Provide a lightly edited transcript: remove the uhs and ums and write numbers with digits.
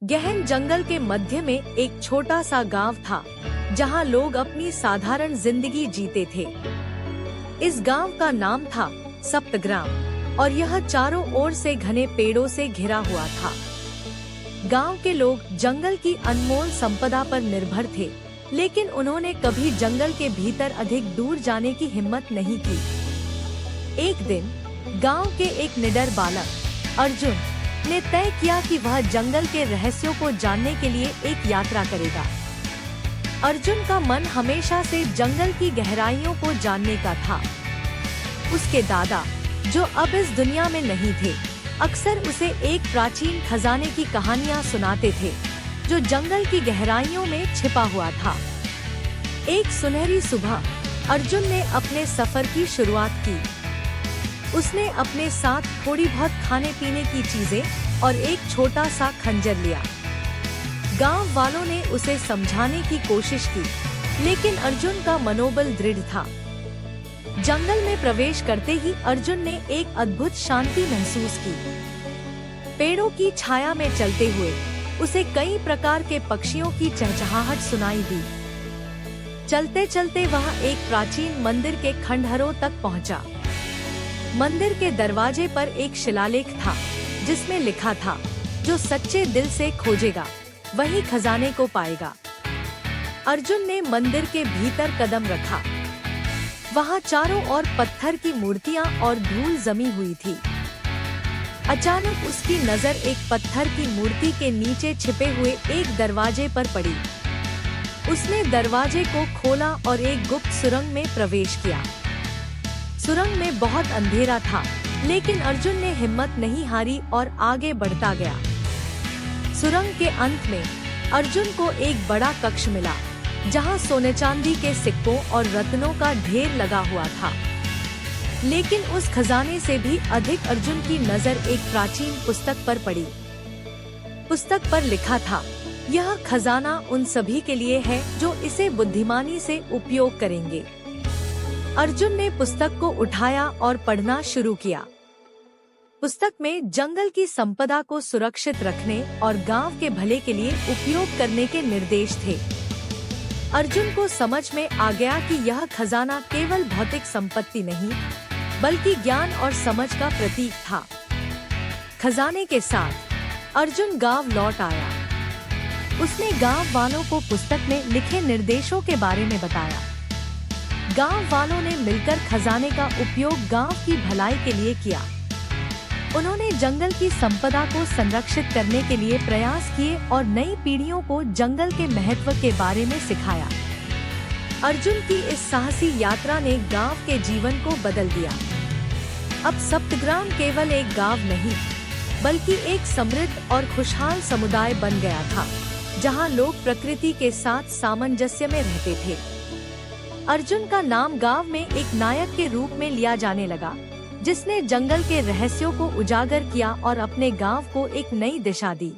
गहन जंगल के मध्य में एक छोटा सा गांव था, जहां लोग अपनी साधारण जिंदगी जीते थे। इस गांव का नाम था सप्तग्राम और यह चारों ओर से घने पेड़ों से घिरा हुआ था। गांव के लोग जंगल की अनमोल संपदा पर निर्भर थे, लेकिन उन्होंने कभी जंगल के भीतर अधिक दूर जाने की हिम्मत नहीं की। एक दिन गांव के एक निडर बालक अर्जुन ने तय किया कि वह जंगल के रहस्यों को जानने के लिए एक यात्रा करेगा। अर्जुन का मन हमेशा से जंगल की गहराइयों को जानने का था। उसके दादा, जो अब इस दुनिया में नहीं थे, अक्सर उसे एक प्राचीन खजाने की कहानियां सुनाते थे, जो जंगल की गहराइयों में छिपा हुआ था। एक सुनहरी सुबह अर्जुन ने अपने सफर की शुरुआत की। उसने अपने साथ थोड़ी बहुत खाने पीने की चीजें और एक छोटा सा खंजर लिया। गांव वालों ने उसे समझाने की कोशिश की, लेकिन अर्जुन का मनोबल दृढ़ था। जंगल में प्रवेश करते ही अर्जुन ने एक अद्भुत शांति महसूस की। पेड़ों की छाया में चलते हुए उसे कई प्रकार के पक्षियों की चहचहाहट सुनाई दी। चलते चलते वह एक प्राचीन मंदिर के खंडहरों तक पहुंचा। मंदिर के दरवाजे पर एक शिलालेख था, जिसमें लिखा था, जो सच्चे दिल से खोजेगा वही खजाने को पाएगा। अर्जुन ने मंदिर के भीतर कदम रखा। वहाँ चारों ओर पत्थर की मूर्तियाँ और धूल जमी हुई थी। अचानक उसकी नजर एक पत्थर की मूर्ति के नीचे छिपे हुए एक दरवाजे पर पड़ी। उसने दरवाजे को खोला और एक गुप्त सुरंग में प्रवेश किया। सुरंग में बहुत अंधेरा था, लेकिन अर्जुन ने हिम्मत नहीं हारी और आगे बढ़ता गया। सुरंग के अंत में अर्जुन को एक बड़ा कक्ष मिला, जहां सोने चांदी के सिक्कों और रत्नों का ढेर लगा हुआ था। लेकिन उस खजाने से भी अधिक अर्जुन की नजर एक प्राचीन पुस्तक पर पड़ी। पुस्तक पर लिखा था, यह खजाना उन सभी के लिए है जो इसे बुद्धिमानी से उपयोग करेंगे। अर्जुन ने पुस्तक को उठाया और पढ़ना शुरू किया। पुस्तक में जंगल की संपदा को सुरक्षित रखने और गांव के भले के लिए उपयोग करने के निर्देश थे। अर्जुन को समझ में आ गया कि यह खजाना केवल भौतिक संपत्ति नहीं, बल्कि ज्ञान और समझ का प्रतीक था। खजाने के साथ अर्जुन गांव लौट आया। उसने गांव वालों को पुस्तक में लिखे निर्देशों के बारे में बताया। गांव वालों ने मिलकर खजाने का उपयोग गांव की भलाई के लिए किया। उन्होंने जंगल की संपदा को संरक्षित करने के लिए प्रयास किए और नई पीढ़ियों को जंगल के महत्व के बारे में सिखाया। अर्जुन की इस साहसी यात्रा ने गांव के जीवन को बदल दिया। अब सप्तग्राम केवल एक गांव नहीं, बल्कि एक समृद्ध और खुशहाल समुदाय बन गया था, जहां लोग प्रकृति के साथ सामंजस्य में रहते थे। अर्जुन का नाम गांव में एक नायक के रूप में लिया जाने लगा, जिसने जंगल के रहस्यों को उजागर किया और अपने गांव को एक नई दिशा दी।